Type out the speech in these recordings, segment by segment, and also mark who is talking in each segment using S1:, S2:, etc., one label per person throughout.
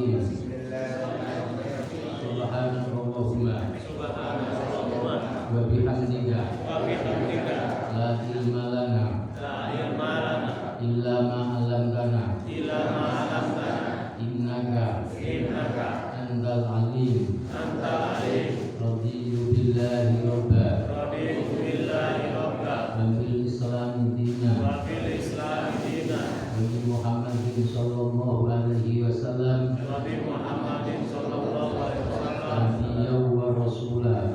S1: Bismillahirrahmanirrahim. Subhanallahumma wa bihamdika la ilma lana illa ma 'allamtana innaka antal alim. Radiyu billahi rabba wa bil islami dina wa bi Muhammadin sallallahu alaihi wasallam nabiyyan wa rasulah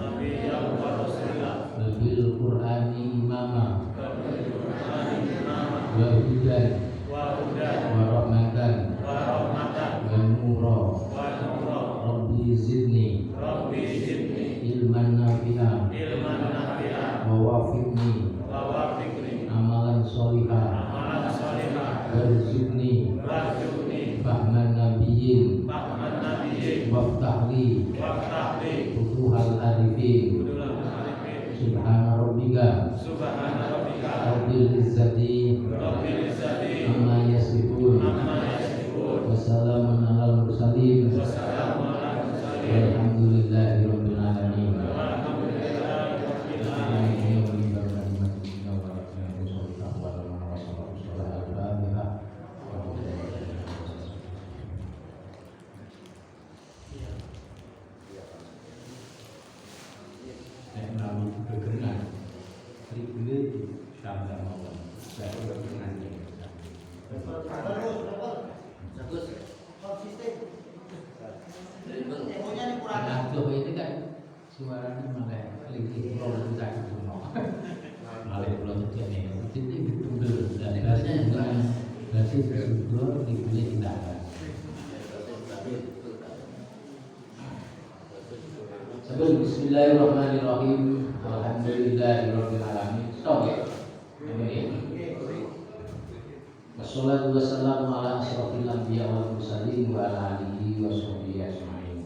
S1: wa bil qur'ani imama wa hudan wa rahmatan wa nura. Rabbi zidni ilman nafi'a wa wafiqni amalan sholihah warzuqni fahman nabiyyin waftahli futuhal arifin. Subhana rabbika rabbil izzati amma yasifun wa salamun alal mursalin walhamdulillahi rabbil alamin. Ini kan suaranya malah kelingking pulau kita itu malah pulau itu nih ini betul dan bahasanya dengan bahasa betul dipilih kita. Bismillahirrahmanirrahim. Alhamdulillahirabbil alamin. Stop ya. Wassalatu wassalamu ala asyrofil anbiya wal mursalin wa ala alihi wa sahbihi ajma'in.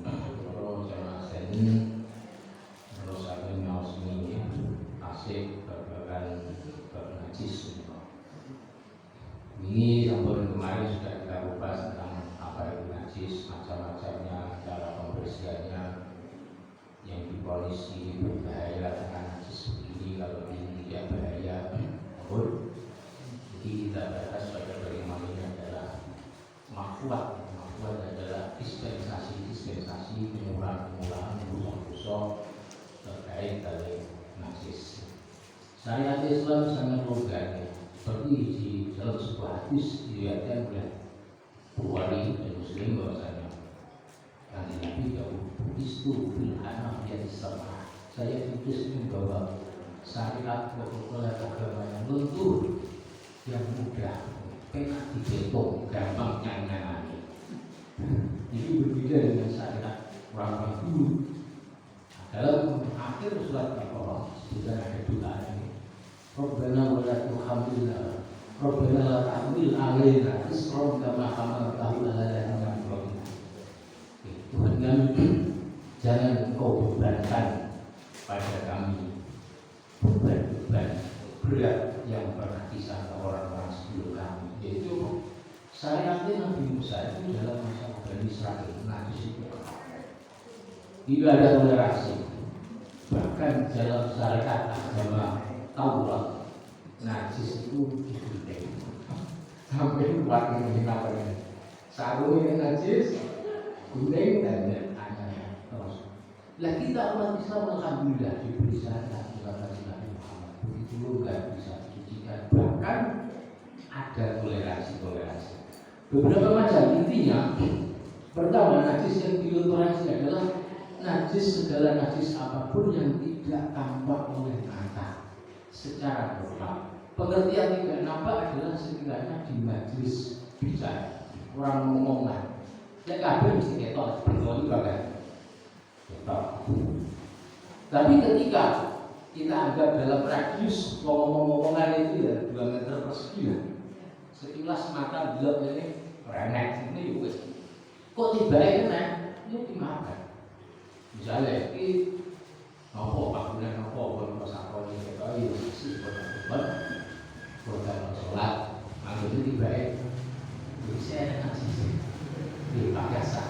S1: Terus aku ngawas ini asik babagan bab najis. Ini sampun kemarin sudah kita bahas tentang apa itu najis, macam-macamnya, cara pembersihannya, yang dipolisi berbahaya dengan najis begini, kalau ini tidak bahaya. Jadi kita bahas pada bagaimana ini adalah makfuat. Makfuat adalah dispensasi pengurangan dosa-dosa terkait dari najis. Syariat Islam sangat longgar, seperti di dalam sebuah hadis diriwayatkan oleh Bukhari dan Muslim bahwasanya Kanjeng Nabi itu bil hanafiyah sama. Saya putus membawa syariat protokol agama yang lentur, yang mudah, penak dibentuk, gampang nyanyi. Ini berbeda dengan syariat orang dulu. Dalam akhir surat Al-Baqarah sudah ada doa ini. Rabbana wa la tuhammilna, Rabbana la tahmil alaina isran kama hamaltahu ala alladziina min qablina. Tuhan kami, jangan engkau bebankan pada kami beban berat yang pernah disangka orang-orang sebelum kami. Yaitu syariatnya Nabi Musa itu dalam masa Bani Israil najis itu tidak ada toleransi. Bahkan dalam syariat agama Taurat najis itu digunting sampai buat ini namanya sarungnya najis, gunting dan anaknya terus. Lah kita umat Islam alhamdulillah diberi syariat Nabi Muhammad begitu longgar bisa dicucikan, bahkan ada toleransi. Beberapa macam, intinya pertama najis yang ditoleransi adalah najis, segala najis apapun yang tidak tampak oleh mata secara total. Pengertian tidak nampak adalah sekiranya di majelis bicara orang ngomongan, ya kabeh mesti ketok, bertemu bagai ketok. Tapi ketika kita anggap dalam radius ngomong-ngomongan itu ya 2 meter persegi ya, sekilas mata belok ini renek ini wis. Kok tiba-tiba kena itu dimakan. Misalnya ini nopo bangunan nopo pun pasakon ini kau itu sih bukan sholat, maksudnya tiba-tiba bisa nasi di pakasa.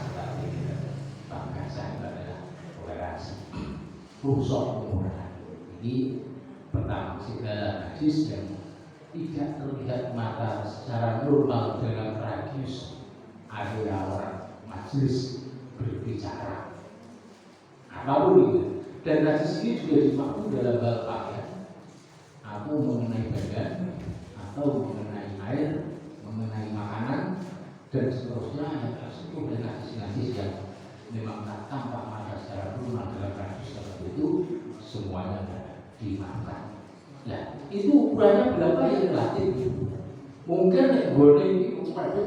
S1: rusak pemuraan. Jadi pertama segala najis yang tidak terlihat mata secara normal dalam radius area orang majelis berbicara apapun itu. Dan najis ini juga dimaksud dalam hal pakaian atau mengenai badan atau mengenai air, mengenai makanan dan seterusnya yang tersentuh dengan najis-najis yang memang tak tampak mata secara normal dalam radius tertentu itu semuanya dimaafkan. Nah, itu ukurannya berapa yang relatif. Mungkin nek gone iki ukurannya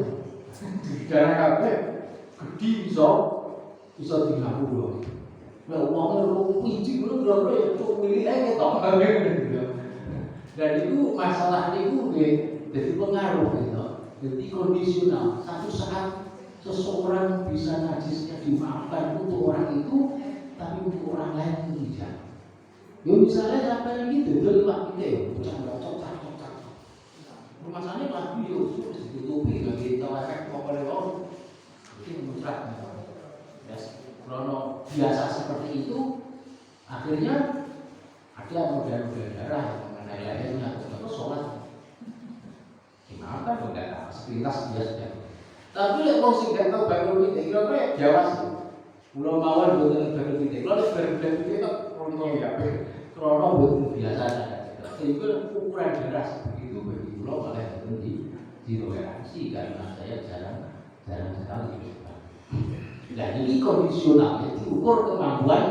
S1: darah kabeh gede bisa 30. Lah wong pinci ngono berapa ya cuk milih ae ketok. Dan itu masalah niku nggih dadi pengaruh gitu. Jadi kondisional. Satu saat seseorang bisa najisnya dimaafkan untuk orang itu, tapi untuk orang lain tidak. Ya misalnya sampai ini dodol Pak kita cocok. Masalahnya lagi yo sudah ditutupi bagi efek pokoknya wong. Ini mutlak. Yes. Krono biasa seperti itu, akhirnya ada model-model darah yang mengenai lehernya atau sholat. Gimana kan enggak sepintas dia sudah. Tapi lek wong sing gak tau bakul pitik kira-kira Jawa sih. Pulau mawon boten bakul pitik. Kalau bakul pitik kok krono ya. Krono boten biasa saja. Sehingga ukuran darah begitu bagi pulau oleh ditoleransi karena saya jarang sekali. Nah ini kondisional, jadi ukur kemampuan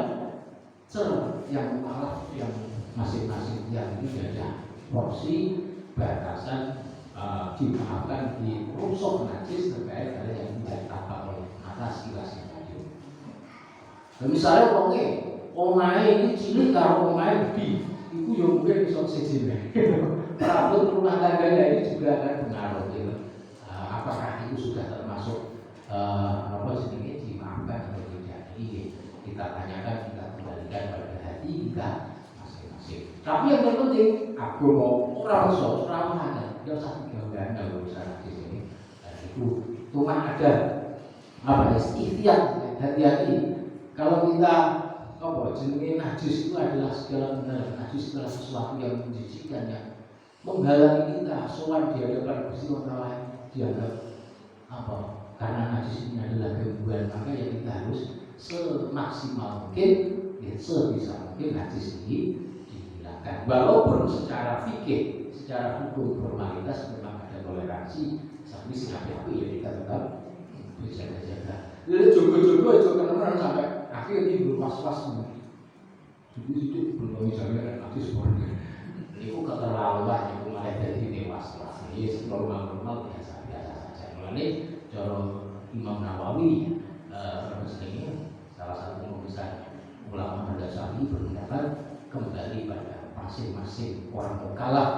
S1: yang mualaf yang masing-masing yang ini ada porsi batasan dimaafkan di rusuk najis terkait ada yang tidak tampak oleh mata sekilas saja. Nah, misalnya omae ini cilik karo omae gede, itu yang mungkin bisa sejine. Perabot rumah tangga ini juga akan pengaruh gitu. Apakah itu sudah termasuk sedikit dimaafkan atau tidak? Ini kita tanyakan, kita kembalikan pada hati kita masing-masing. Tapi yang terpenting, aku mau orang ada, dia satu gambaran kalau misalnya di sini. Itu cuma ada ikhtiar, hati-hati. Kalau kita jenenge najis itu adalah segala benar, najis adalah sesuatu yang menjijikkan yang menghalangi kita sowan di hadapan Gusti Allah dianggap karena najis ini adalah gangguan, maka ya kita harus semaksimal mungkin, sebisa mungkin najis ini dihilangkan. Walaupun secara fikih, secara hukum formalitas memang ada toleransi, tapi sebenarnya ya kita tetap berjaga-jaga. Jadi jogo-jogo itu kan sampai akhirnya belum pas-pas. Jadi belum misalnya najis boleh. Itu keterlaluan, itu malah jadi dewasa. Ini normal-normal biasa-biasa saja. Mulai cara Imam Nawawi ini salah satu pembesar ulama Syafi'i berpendapat kembali pada masing-masing orang mukallaf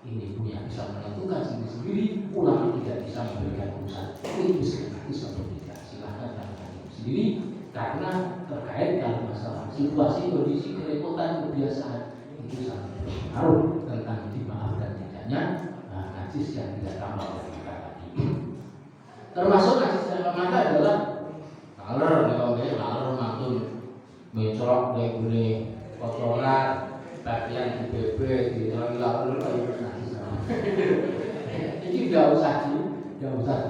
S1: ini punya bisa menentukan sendiri. Ulama tidak bisa memberikan urusan ini bisa atau tidak. Silahkan tanyakan sendiri karena terkait dalam masalah situasi kondisi kerepotan kebiasaan itu sangat berpengaruh tentang dimaafkan tidaknya najis yang tidak tampak dari kita tadi. Termasuk najis yang mata adalah laler mantun mencolok dari kotoran bagian di BB di laler najis. Ini tidak usah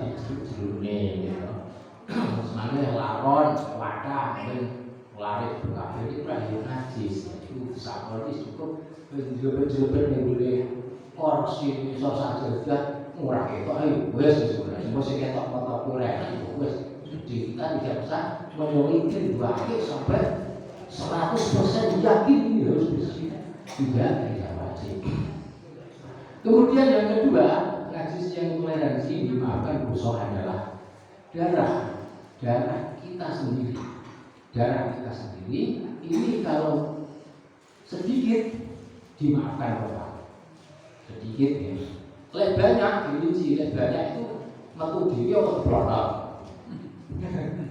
S1: dijulune gitu. Sebenarnya laron wadah dan lari berkabel itu lahir najis. Itu sampel itu cukup jelebet yang boleh kursi misal saja murah itu ayo wes sebenarnya mesti ketok foto kurang itu wes kita tidak usah meneliti sampai 100% yakin ini harus bisa tidak wajib. Kemudian yang kedua, najis yang toleransi dimaafkan busuk adalah darah kita sendiri. Darah kita sendiri ini kalau sedikit dimaafkan orang. Sedikit ya. Lek banyak dirinci, lek banyak itu metu dhewe apa diplotot.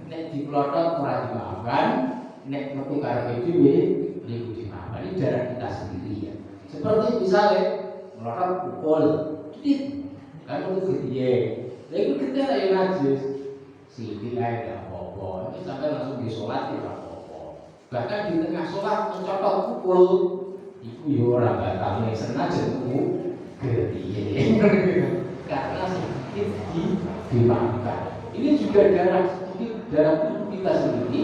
S1: Nek diplotot ora dimaafkan, nek metu karepe dhewe niku dimaafkan. Ini darah kita sendiri ya. Seperti misalnya melotot pukul, tit, kan itu gede. Lha iku gede lah ya najis. Sithik ae gak apa-apa. Ini sampai langsung di sholat ya gak apa-apa. Bahkan di tengah sholat mencopot full iku yo ora batalne senajan ku gede. Karena sedikit dimaafkan. Ini juga darah tubuh kita sendiri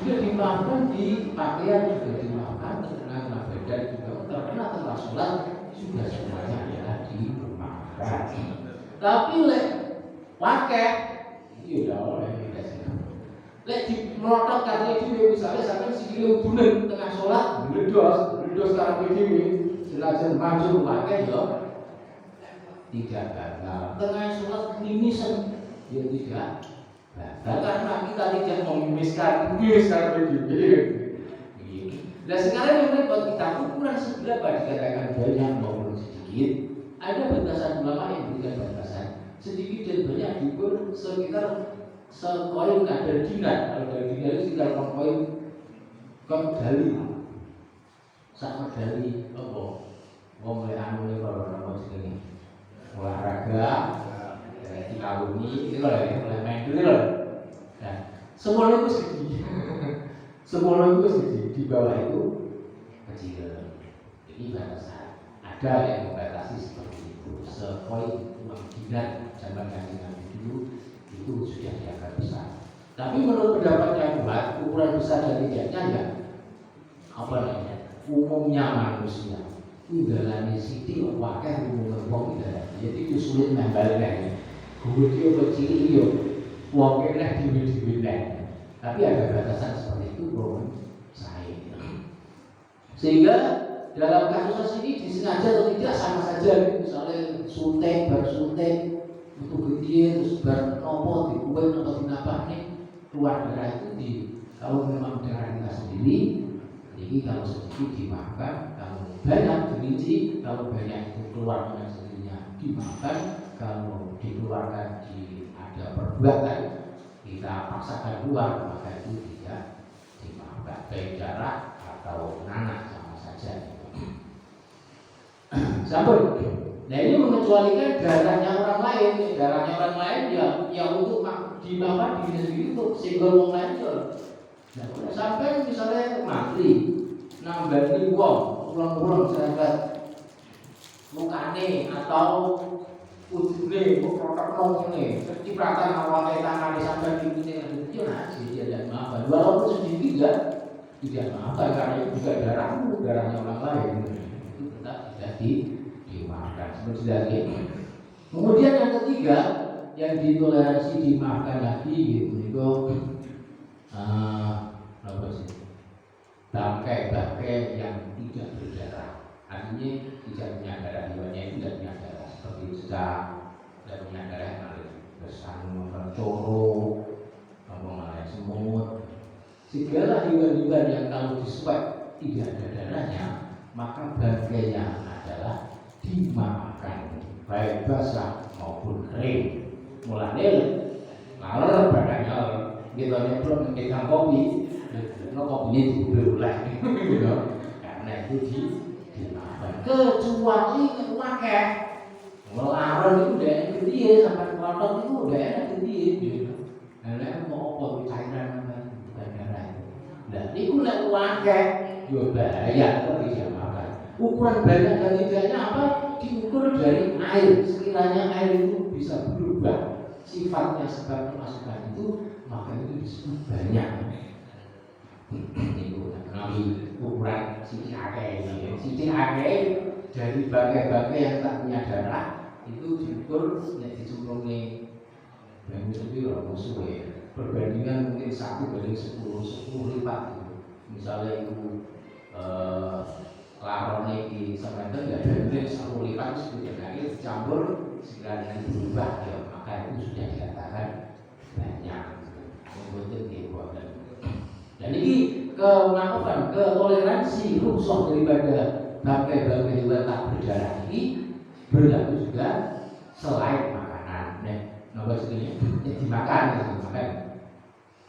S1: juga dimaafkan, di pakaian juga dimaafkan, terkena badan juga terkena tempat sholat juga semuanya adalah dimaafkan. Tapi lek pakai itu udah oleh kita sih. Lek di melotot kaki itu misalnya sampai sikile udunen tengah sholat meledos kaki itu selajan maju pakai yo tidak gagal. Tengah sholat mimisan dia tidak gagal karena kita tidak memimiskan begini. Dan sekarang yang repot kita ukuran seberapa dikatakan banyak maupun sedikit. Ada batasan ulama yang berikan batasan sedikit dan banyak diukur sekitar sekoin kadar dinar. Kalau dari dinar itu sekitar koin medali sak medali apa wong mulai anu kalau nama segini olahraga dikawini itu oleh main dulu loh. Nah, semua itu segini semua itu segini, di bawah itu kecil. Jadi batasan ada yang membatasi seperti itu. Sekoin uang dinar zaman Nabi dulu itu sudah dianggap besar. Tapi menurut pendapat yang kuat, ukuran besar dan tidaknya ya apa namanya? Umumnya manusia. Tinggalannya siti wakil umumnya wong tidak. Jadi itu sulit membaliknya. Kemudian kecil iyo, wongnya diwin-diwin. Tapi ada batasan seperti itu, bro. Saya. Sehingga dalam kasus ini disengaja atau tidak sama saja. Misalnya suntik, bersuntik, untuk gede, terus bernopo, dikuat atau dinapa nih keluar darah itu di kalau memang darah kita sendiri, jadi kalau sedikit dimaafkan, kalau banyak dirinci, kalau banyak itu keluar dengan sendirinya dimaafkan, kalau dikeluarkan di ada perbuatan kita paksakan keluar maka itu tidak dimaafkan, baik darah atau nanah sama saja. Sampun. Nah ini mengecualikan darahnya orang lain yang untuk dimaafkan diri sendiri untuk singgol orang lain itu. Nah sampai misalnya mati, nambani wong, ulang-ulang sahabat mukane atau ujune protok ini, kecipratan awalnya tangan sampai di sini itu nasi dia tidak maafkan. Walaupun sedikit tidak maafkan karena itu juga darahnya orang lain itu tetap tidak dimaafkan. Seperti tadi. Kemudian yang ketiga yang ditoleransi dimaafkan lagi itu apa sih? Bangkai yang tidak berdarah, artinya tidak punya darah, hewannya itu tidak punya darah seperti cecak, tidak punya darah yang ada bersanu, coro, ngomong semut, segala hewan-hewan yang kalau disuap tidak ada darahnya, maka bangkainya adalah dimaafkan, baik basah maupun kering. Mulane laler badannya kita nyemplung megang kopi, kopinya diberulah, karena itu dimaafkan. Kecuali wakil melawan itu udah gede sampai kelotot itu udah enak gede. Nah, mau apa cairan bukan darah itu. Nah, itu nak wakil juga bahaya kalau dimaafkan. Ukuran banyak dan tidaknya apa? Diukur dari air. Sekiranya air itu bisa berubah sifatnya sebab kemasukan itu, maka itu disebut banyak. Itu namanya ukuran siti akeh ini. Siti akeh dari bangkai-bangkai yang tak punya darah itu diukur nek dicemplungi banyu itu musuh ya. Perbandingan mungkin 1 banding 10 lipat gitu. Misalnya itu larone di semeter ya banding 10 lipat itu sudah dicampur sekiranya berubah ya maka itu sudah dikatakan banyak. Kemudian dibuatkan. Dan ini kemaafan, ketoleransi rusuh daripada bangkai-bangkai juga tak berdarah ini berlaku juga selain makanan. Nomor segini dimakan.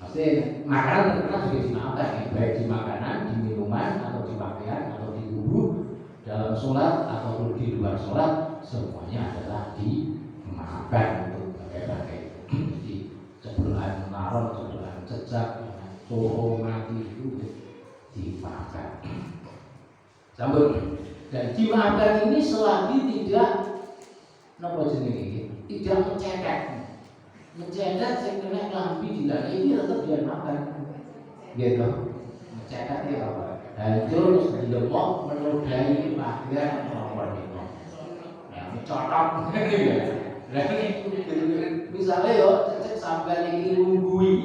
S1: Maksudnya makanan terkenal juga dimakan, baik di makanan, di minuman, atau di pakaian, atau di tubuh, dalam sholat ataupun di luar sholat, semuanya adalah dimaafkan untuk bangkai-bangkai. Jadi sebelum naron, sebelum cecak, coro mati itu dimaafkan. Sampun. Dan dimaafkan ini selagi tidak napa jenenge tidak mencetek. Mencetek sing kena lambi dilane iki tetep dia makan. Gitu. Mencetek ya apa? Hancur terus dilemok menodai pagar nomor itu. Nah, mencotok gitu ya. Lah misalnya yo cecek sampai iki nunggui.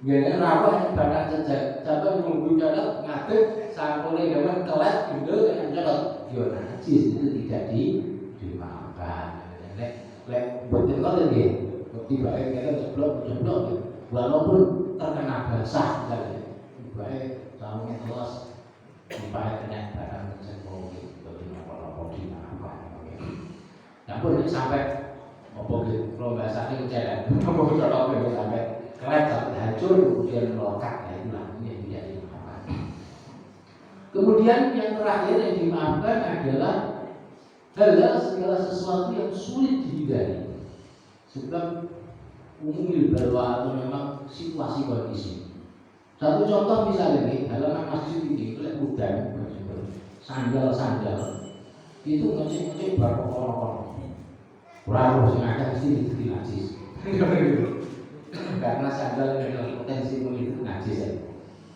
S1: Ngene ora bakal cecek. Sampai nunggu colok ngadeg sampune gawan kelet gendel kan colok. Yo najis itu tidak dimaafkan. Lek boten ngoten nggih. Tibake kene jeblok walaupun terkena basah kan. Tibake sarungnya telas dibalik kena barang mencepo gitu apa-apa dimaafkan. Namun ini sampai apa gitu kalau bahasanya kecelakaan mau colok sampai keren sampai hancur kemudian melokat ya itulah ini yang tidak dimaafkan. Kemudian yang terakhir yang dimaafkan adalah hal-hal segala sesuatu yang sulit dihindari sebab umum balwa atau memang situasi kondisi. Satu contoh misalnya nih halaman masjid ini oleh udan sandal itu ngecek barokah orang sing ada mesti itu najis. Karena sandal yang potensi itu najis.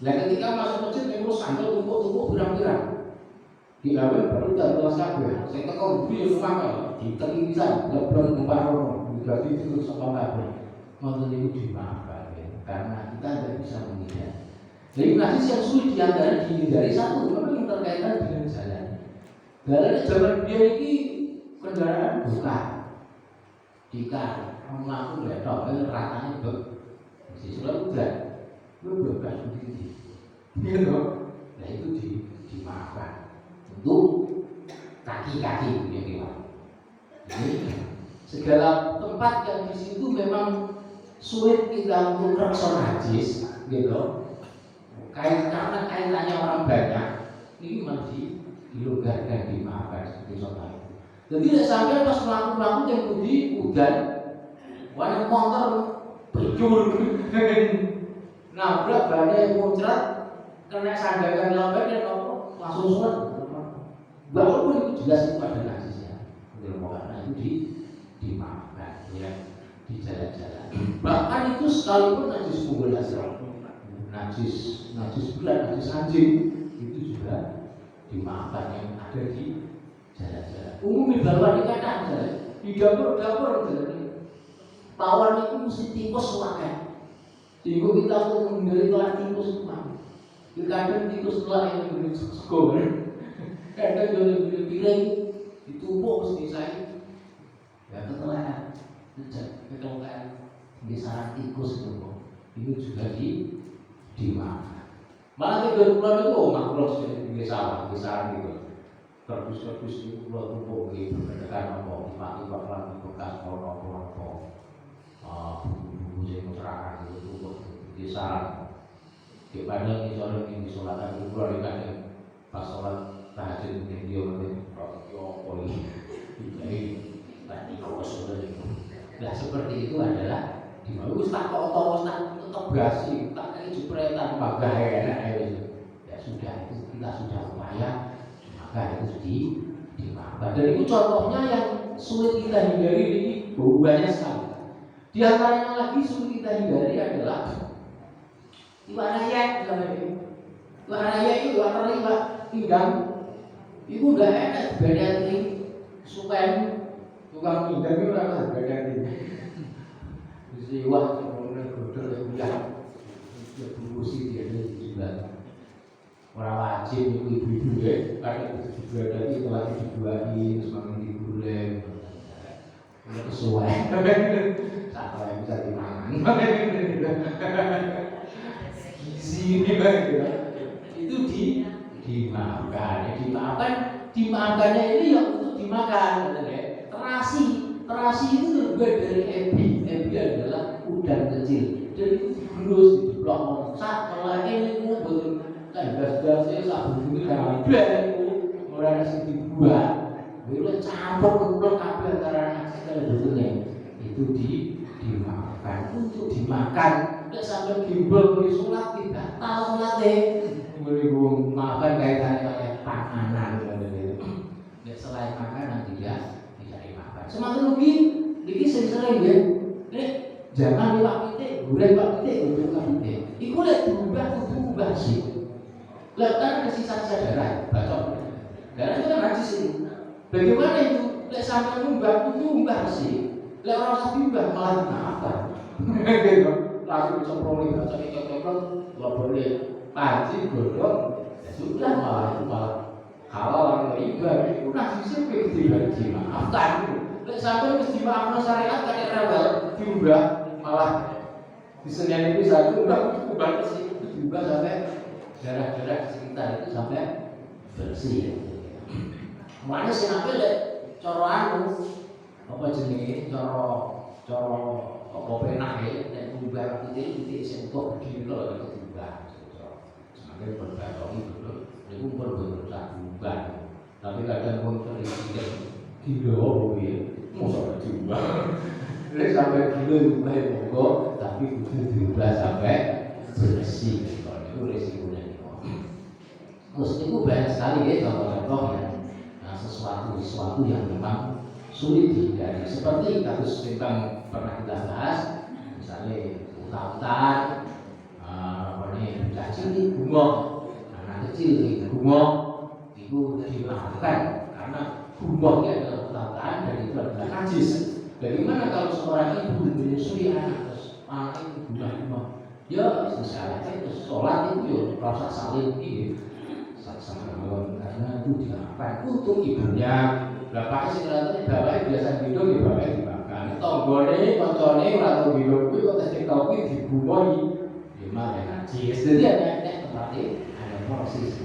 S1: Lah ketika masuk masjid terus sandal tumpuk-tumpuk pirang-pirang. Digawe baru tak terus kabeh. Sing teko ndi yo mangkel, diteki pisan, leblon keparo, dadi terus sama kabeh. Ngoten niku dimaafkan karena kita tidak bisa menghindari. Jadi najis yang sulit dihindari satu memang yang terkaitan dengan jalan. Jalan zaman dia ini kendaraan bukan. Jika mengaku letok, ratanya mesti sudah udah, lu bekas begini, gitu. Nah itu dimaafkan untuk kaki-kaki yang dimaaf. Jadi segala tempat yang di situ memang sulit kita untuk reksa najis, gitu. Karena kaitannya orang banyak, ini masih dilonggarkan dimaafkan seperti contoh. Jadi sampai pas melaku yang budi udan, warna motor berjur, nabrak badai muncrat, kena sandakan lambat dan langsung surat. Walaupun itu jelas itu ada najisnya, karena itu dimaafkan, ya di jalan-jalan. Bahkan itu sekalipun najis kumpul najis berat, najis anjing itu juga dimaafkan yang ada di jalan-jalan. Umumnya balwa dikatakan jalan di dapur jalan. Pawon itu mesti tikus wakai. Sehingga kita untuk menghindari kelar tikus itu mah. Kadang tikus kelar yang beri sego. Kadang jadi piring ditumpuk mesti saya. Ya ketelahan, ketelahan di sarang tikus itu juga dimaafkan. Malah di bulan itu makhluk di sawah, di sarang itu. Kardus-kardus itu pulau tumpuk di berdekat apa, tiba-tiba lagi bekas apa bumbu-bumbu yang masyarakat itu tumpuk di sarang. Di padang di sore ini disolatan itu pulau dikatakan pas sholat tahajud mungkin dia mungkin apa ini, jadi tadi kau sudah itu. Nah seperti itu adalah di mana ustaz kok tetap berasi, tak kayak jepretan bagai enak ya sudah itu kita sudah upaya. Maka itu dimaafkan. Dan itu contohnya yang sulit kita hindari ini banyak sekali. Di antaranya lagi sulit kita hindari adalah iwak raya. Iwak raya itu iwak teri, iwak pinggang. Itu udah enak beda ini supen tukang pinggang itu orang beda ini. Jadi iwak kemudian godol yang berusi dia juga. Orang wajib itu ibu-ibu ya, karena itu juga tadi telah dibuahi, terus makin diguleng, udah kesuai, sampai yang bisa dimakan, gizi ini bang, itu dimaafkannya ini yang untuk dimakan, terasi itu terbuat dari ebi adalah udang kecil, dan itu digerus, diblok, saat melaki ini betul. Kan gas-gasnya sabun ini kan ada orang yang dibuat itu campur kumpul kabel antara nasi dan betulnya itu dimaafkan untuk dimakan tidak sampai gimbal beri sholat tidak tahu sholatnya beri maafkan kaitannya kayak panganan Iki sing sering ya. Jangan liwat pitik, goreng Pak pitik, goreng Pak pitik. Iku lek diubah kudu ubah sih. Lek kan ada sisa-sisa darah, bacok. Darah itu kan najis ini. Bagaimana itu? Lek sampai ubah kudu ubah sih. Lek orang usah diubah malah dimaafkan. Gitu. Langsung disemproni bacok-bacok enggak boleh. Panci godhong, ya sudah malah halal orang riba. Itu najisnya begitu dimaafkan. Lek sampai mesti dimaafkan syariat kayak rebel diubah malah di Senin itu satu ubah sih diubah sampai darah-darah di sekitar itu sampai bersih. Mana sih nampil deh coro anu apa jenenge coro apa penah ya dan ubah itu sentuh gila itu diubah. Semakin berbagai itu berusaha ubah. Tapi kadang pun terlihat gila ya, masa diubah. Ini sampai dulu ubah monggo, tapi kudu diubah sampai bersih. Kalau itu resikonya. Terus itu banyak sekali ya contoh-contoh yang sesuatu yang memang sulit dihindari. Seperti kasus tentang pernah kita bahas, misalnya utang-utang, bocah cilik gumong, anak kecil gumong, itu dimaafkan karena gumongnya adalah utang-utang dan itu adalah najis. Bagaimana kalau seorang ibu menyusui anak terus anak itu guna ya misalnya terus sholat itu ya rasa salin ini sama karena itu dilakukan untuk ibunya. Bapaknya sih ternyata bapaknya biasa hidup ya bapaknya dimakan. Tonggone koncone atau hidup itu kok testing kopi digumoi lima yang najis. Jadi ada tempatnya ada proses.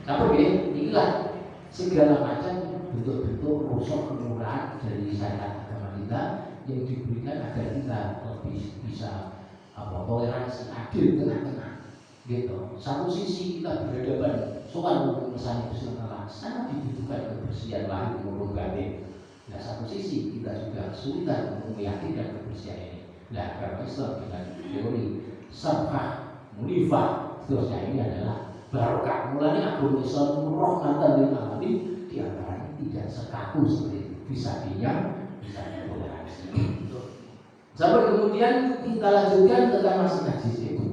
S1: Tapi inilah segala macam bentuk-bentuk rusak kemurahan dari syariat agama kita yang diberikan agar kita lebih bisa toleransi, adil, tengah-tengah gitu. Satu sisi kita berhadapan soal misalnya Bismillah sangat dibutuhkan kebersihan lahir maupun batin. Nah satu sisi kita juga kesulitan untuk meyakinkan kebersihan ini. Nah agama Islam dengan teori sabah, munifah, seterusnya ini adalah barokah. Mulanya agama Islam rahmatan lil alamin di antaranya tidak sekaku seperti itu, bisa diam, bisa ditoleransi. Sampai kemudian kita lanjutkan tentang masih najis itu.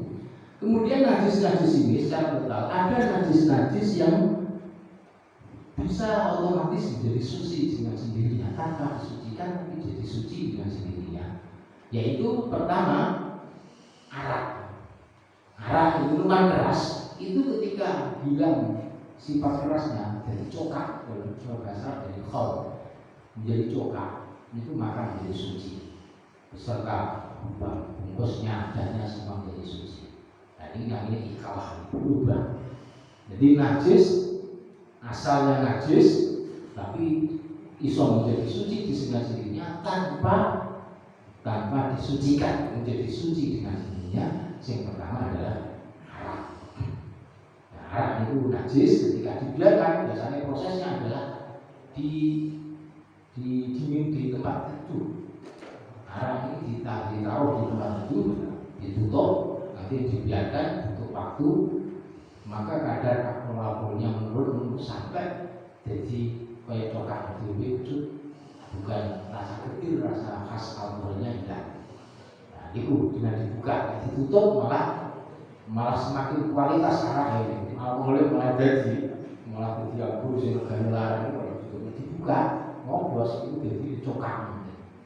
S1: Kemudian najis-najis ini secara total ada najis-najis yang bisa otomatis menjadi suci dengan sendirinya tanpa disucikan menjadi suci dengan sendirinya. Yaitu pertama arak. Arak itu minuman keras itu ketika hilang sifat kerasnya dari cokak, kalau bahasa dari khol menjadi cokak itu maka menjadi suci beserta bungkusnya adanya semua menjadi suci. Nah ini namanya ikalah berubah. Jadi najis asalnya najis tapi iso menjadi suci di sendirinya tanpa disucikan menjadi suci dengan sendirinya. Yang pertama adalah arak. Arak itu najis ketika dibiarkan biasanya prosesnya adalah dingin di tempat teduh. Arak ini ditaruh di tempat teduh, ditutup, nanti dibiarkan untuk waktu, maka kadar alkoholnya menurun sampai jadi kayak coklat wujud, bukan rasa kecil, rasa khas alkoholnya hilang. Nah, itu dengan dibuka, ditutup malah semakin kualitas arak ini. Alkoholnya malah jadi alkohol sing regane larang itu dibuka, ngobos itu jadi coklat.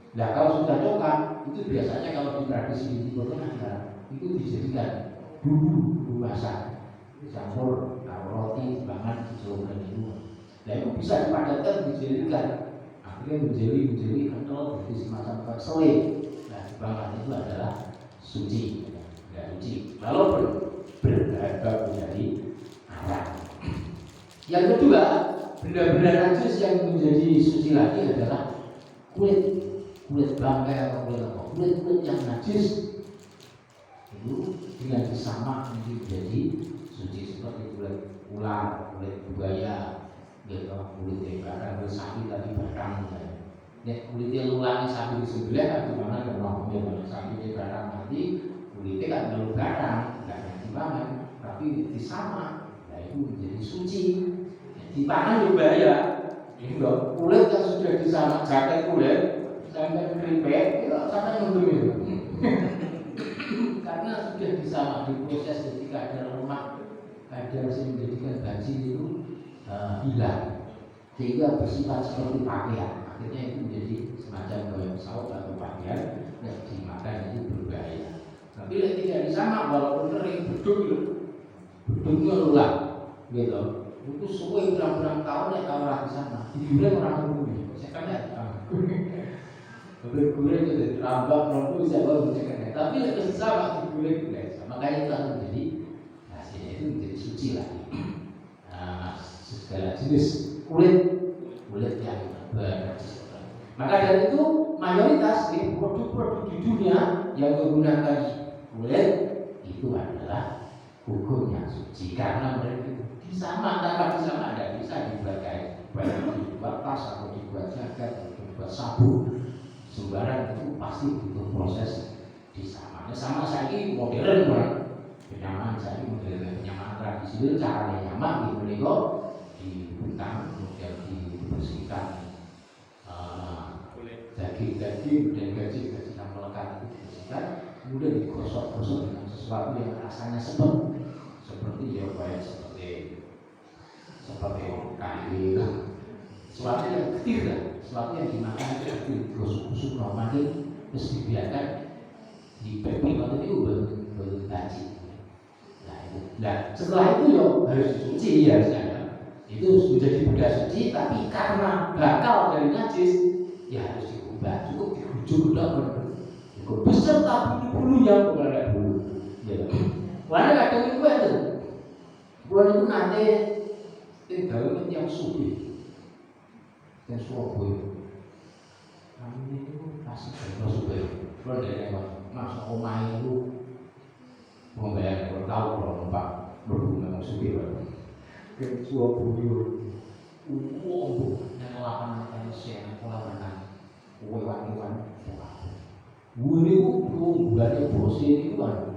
S1: Nah kalau sudah coklat itu biasanya kalau di tradisi di Timur Tengah itu dijadikan bumbu masak, campur roti, dipangan, dicelupkan itu. Nah itu bisa dipadatkan dijadikan akhirnya menjadi kental jadi semacam selai. Nah dipangan itu adalah suci, tidak suci. Lalu berharga menjadi arak. Yang kedua, benda-benda najis yang menjadi suci lagi adalah kulit bangkai atau kulit yang najis itu dengan disamak menjadi suci seperti kulit ular, kulit buaya, gitu, kulit bahkan kulit sapi tadi batang. Kulitnya ulangi sapi disembelih kan gimana kalau sapi batang mati kulitnya kan belum batang, nggak ada dipangan, tapi disamak, nah itu menjadi suci. Dipangan juga ya, ini loh kulit yang sudah disamak jaket kulit. sampai keripik, ya sampai mendung. Karena sudah bisa diproses ketika ada lemak, ada yang menjadikan banjir itu hilang, sehingga bersifat seperti pakaian. Akhirnya itu menjadi semacam gaya pesawat atau pakaian yang dimakan itu berbahaya. Tapi tidak disamak walaupun kering bedugnya ulang, gitu. Itu suwe berapa tahun ya kalau di sana, digulai orang umum. Saya kan lihat, bergulai itu rambak nongku saya baru mencegahnya. Tapi lebih sama digulai, makanya itu akan menjadi hasilnya itu menjadi suci lagi. Segala jenis kulit yang bernajis. Maka dari itu mayoritas di produk-produk di dunia yang menggunakan kulit itu adalah hukum yang suci karena mereka disamak, tanpa disamak tidak bisa dibuat kain, dibuat tas atau dibuat jaket atau dibuat sabun sembarang, itu pasti butuh proses disamak. Sama saya ini modern kan, penyamaan saya ini modern, penyamaan tradisi caranya nyamak gitu nego dibentang kemudian dibersihkan daging dan gaji yang melekat itu dibersihkan, kemudian digosok-gosok dengan sesuatu yang rasanya seperti ya kayak seperti kayu, sesuatu yang kecil lah, sesuatu yang dimakan itu digosok-gosok romantik terus dibiarkan di piping atau itu bergaji. Nah setelah itu ya harus dicuci ya itu menjadi benda suci, tapi karena bakal dari najis ya harus diubah, cukup dirujuk cukup beserta bulu-bulunya bukan ada bulu. Karena kadang itu ada, bulan itu nanti tinggal yang subuh, yang Surabaya. Kami itu pasti kalau subuh, kalau dari masuk rumah itu membayar tahu kalau numpak berhubungan subuh. Ke Surabaya, yang lapangan tenis, yang lapangan hewan-hewan. Ini bulannya bosi ini kan,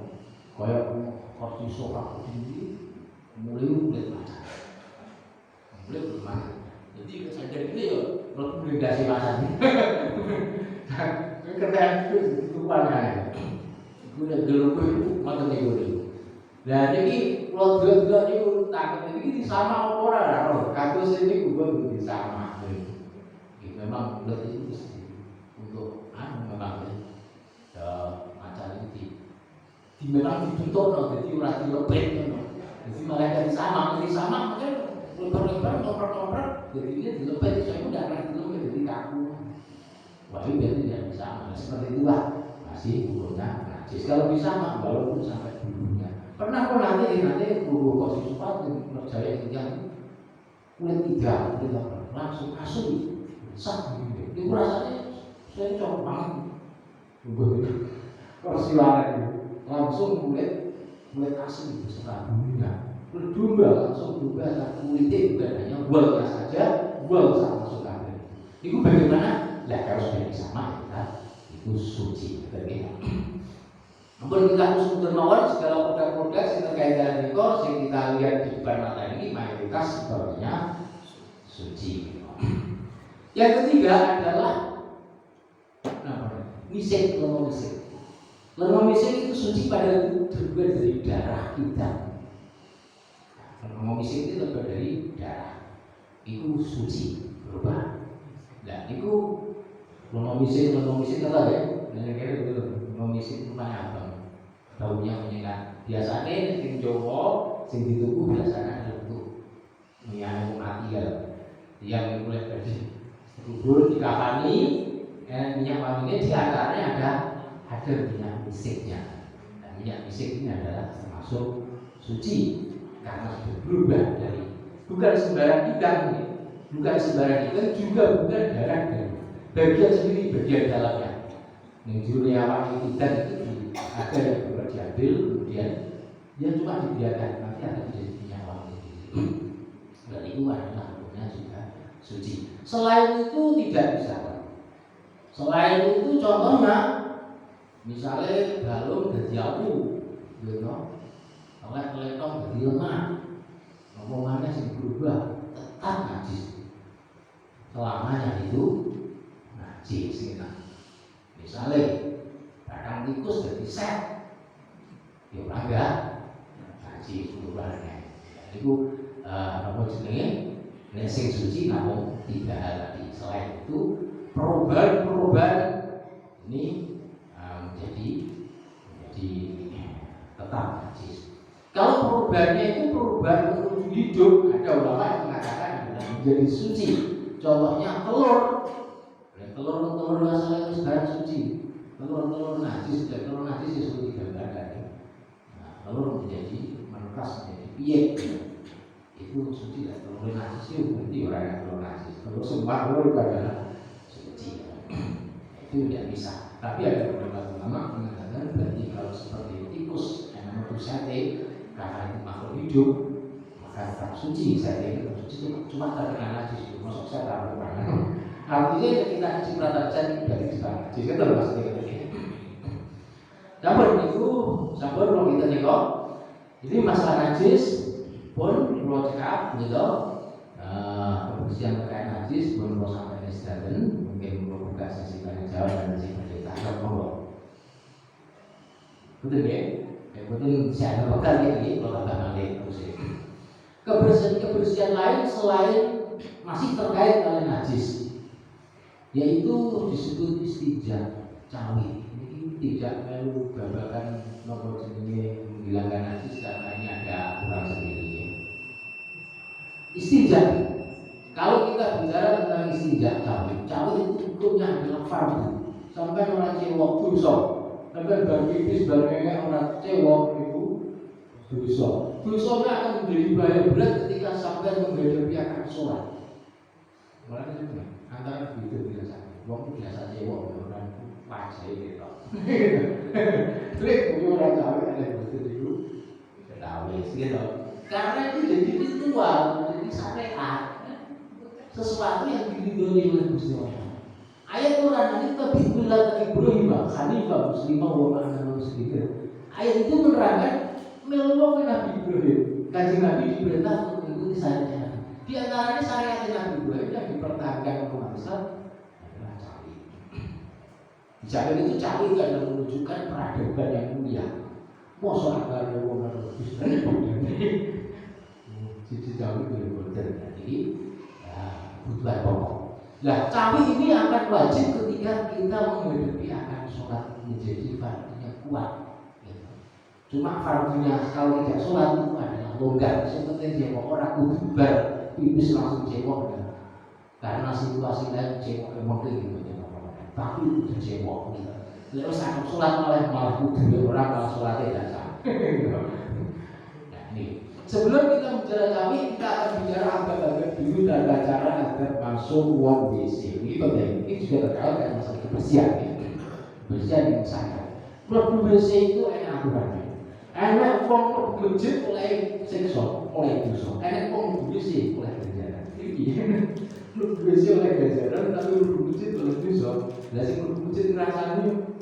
S1: kayak kursi sofa ini mulai macam, mulai bermain. Jadi sadar ini ya, kalau berdasi macam ini, kerjaan itu warna. Udah gelap macam itu. Nah jadi kalau gelap itu takut ini sama orang, kasus ini juga begitu sama. Memang bulat itu untuk memang macam ini memang ditutup, jadi orang dilepet, jadi malah dari sama mungkin lebar-lebar, ngoper-ngoper, jadi ini dilepet, saya udah pernah dilepet, jadi kaku. Wah ini berarti tidak bisa, seperti itulah masih hukumnya najis. Kalau bisa walaupun sampai bulunya. Pernah kok nanti bulu kosi supat percaya yang kulit tiga, langsung asli. Sah gitu. Itu rasanya saya coba banget. Persilangan langsung kulit asli beserta bulunya. Kulit domba langsung domba kulitnya bukan hanya bualnya saja, bual sama suka. Itu bagaimana? Lah kalau sudah sama kita itu suci berbeda. Namun kita harus bermawar segala produk-produk yang terkait dengan rekor yang kita lihat di depan mata ini mayoritas sebenarnya suci. Yang ketiga adalah misik, lemak misik itu suci pada terbuat dari darah kita. Lemak misik itu terbuat dari darah, itu suci berubah. Nah, itu lemak misik apa ya? Kira-kira begitu. Lemak misik itu apa? Daunnya menyengat. Biasanya sing Jawa, sing dituku biasanya ada bentuk minyak mati ya, yang mulai dari kubur dikafani, minyak wanginya di antaranya ada minyak misiknya. Nah, minyak misik ini adalah termasuk suci karena sudah berubah dari bukan sembarang ikan, juga bukan darah dari bagian sendiri, bagian dalamnya. Menjurnya wangi ikan itu ada yang berubah diambil, kemudian dia cuma dibiarkan nanti akan menjadi minyak wangi. Dan itu adalah hukumnya juga suci. Selain itu tidak bisa. Selain itu contohnya misalnya balung dari abu, gitu, oleh letong dari lemak, ngomongannya sih berubah, tetap najis. Selamanya itu najis. misalnya kadang tikus jadi set, ya enggak najis ukurannya. Itu apa jenenge? Nek sing suci namun tidak tadi. Selain itu perubahan ini menjadi tetap najis. Kalau perubahannya itu perubahan menuju hidup, ada ulama yang mengatakan menjadi suci. Contohnya telur asalnya barang suci. Telur najis, telur najis itu digambarkan. Nah, telur menjadi menetas menjadi piye. Itu suci lah. Telur najis itu berarti orang yang telur najis. Telur semua telur adalah suci. Itu tidak bisa. Tapi ada beberapa ulama mengatakan berarti kalau seperti tikus yang namanya sate karena itu makhluk hidup maka tetap suci. Sate itu suci cuma terkena najis. Masuk saya taruh tangan. Artinya kita cipratan dari sekarang. Jika terlepas dari ini. Sampun kalau kita tengok, ini masalah najis pun perlu cekap, gitu. Kebersihan terkait najis pun perlu sampai nesdaden, mungkin perlu buka sesi tanya jawab dan sesi bercerita. Kalau betul ya, betul saya ada bekal ini kalau tak balik terus. Kebersihan lain selain masih terkait dengan najis, yaitu disebut istijab, cawi. Ini tidak perlu babakan nomor jenenge menghilangkan najis karena ini ada aturan sendiri. Istijab, kalau kita bicara tentang istijab cawi itu hukumnya adalah fardu. Sampai orang cewek dosa, sampai bagi sebagai orang cewek itu dosa. Dosanya akan menjadi bahaya berat ketika sampai menghadapi akan sholat. Mulai itu antara itu biasa, wong biasa cewek orang wajah gitu. Terus orang tahu ada betul itu, tahu gitu. Karena itu jadi ritual, jadi syariat, sesuatu yang diridhoi oleh Gusti Allah. Ayat Quran ini tabiqullah Ibrahim, Hanifah Muslimah wa ma'ana muslimin. Ayat itu menerangkan melulu Nabi Ibrahim. Kanjeng Nabi diperintah untuk mengikuti syariat. Di antaranya syariat Nabi Ibrahim yang dipertahankan umat Islam adalah cawi. Cawi itu cawi karena menunjukkan peradaban yang mulia. Mosok agama orang Kristen cici cawi bener-bener jadi kebutuhan pokok. Nah, cawi ini akan wajib ketika kita menghadapi akan sholat menjadi fardunya kuat. Cuma fardunya kalau tidak sholat itu adalah longgar. Seperti jewok orang kudubar, pipis langsung jewok karena situasi lain jewok mungkin gitu. Tapi itu jewok gitu. Lalu saat sholat malah kudu orang malah sholatnya tidak sah. Nah ini sebelum kita bicara cawi, kita akan bicara agak-agak dulu tata cara agar masuk uang WC. Ini penting. Ini juga terkait dengan masalah kebersihan. Kebersihan yang sangat. Produk WC itu enak aturannya. Enak uang bergejit mulai seksual, mulai dosa. Enak uang WC mulai ganjaran. Produk WC oleh ganjaran, tapi produk bergejit oleh dosa. Lah sing bergejit rasanya.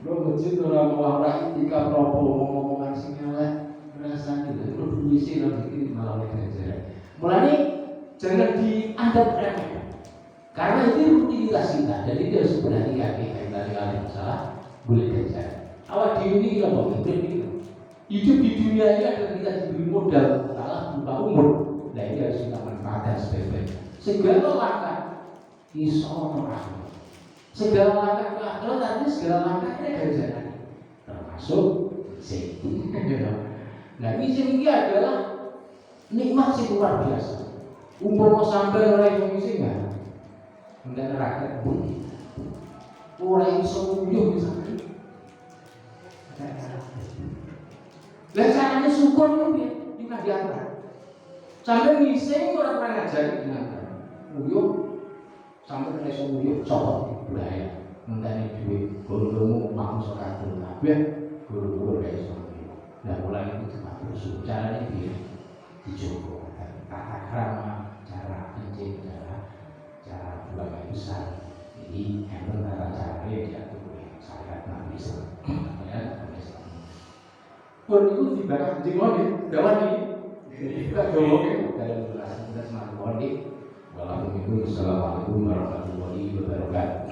S1: Bergejit orang ketika ngomong-ngomongan sing elek. Rasanya itu produksi nanti malah ganjaran. Mulanya jangan dianggap remeh, karena itu rutinitas kita. Jadi dia harus berhati-hati kaitannya masalah boleh ganjaran. Awal di ini kita mau hidup di dunia ini adalah kita diberi modal kalah berupa umur. Nah ini harus kita manfaatkan sebaik-baiknya. Segala langkah iso orang, segala langkah ke akhirat nanti segala langkahnya ganjaran, termasuk sing. Nah ini adalah nikmat sing luar biasa. Umpama sampai orang yang ngisi enggak, mendak rakyat pun orang iso nguyuh misalnya. Lah caranya syukur itu di akhirat. Sampai ngisi orang pernah ngajari dengan nguyuh sampai iso nguyuh copot bahaya. Mentane duit guru-guru mau sholat kabeh, guru-guru gak iso. Nah mulai itu cuma bersyukur caranya dicoba tata krama, cara kencing, cara buang air besar. Jadi emang tata caranya diatur oleh syariat Nabi Sallallahu. Pun itu dibakar kencing lagi, dawan ini. Kita jawab dalam durasi kita semakin lagi. Wassalamualaikum warahmatullahi wabarakatuh.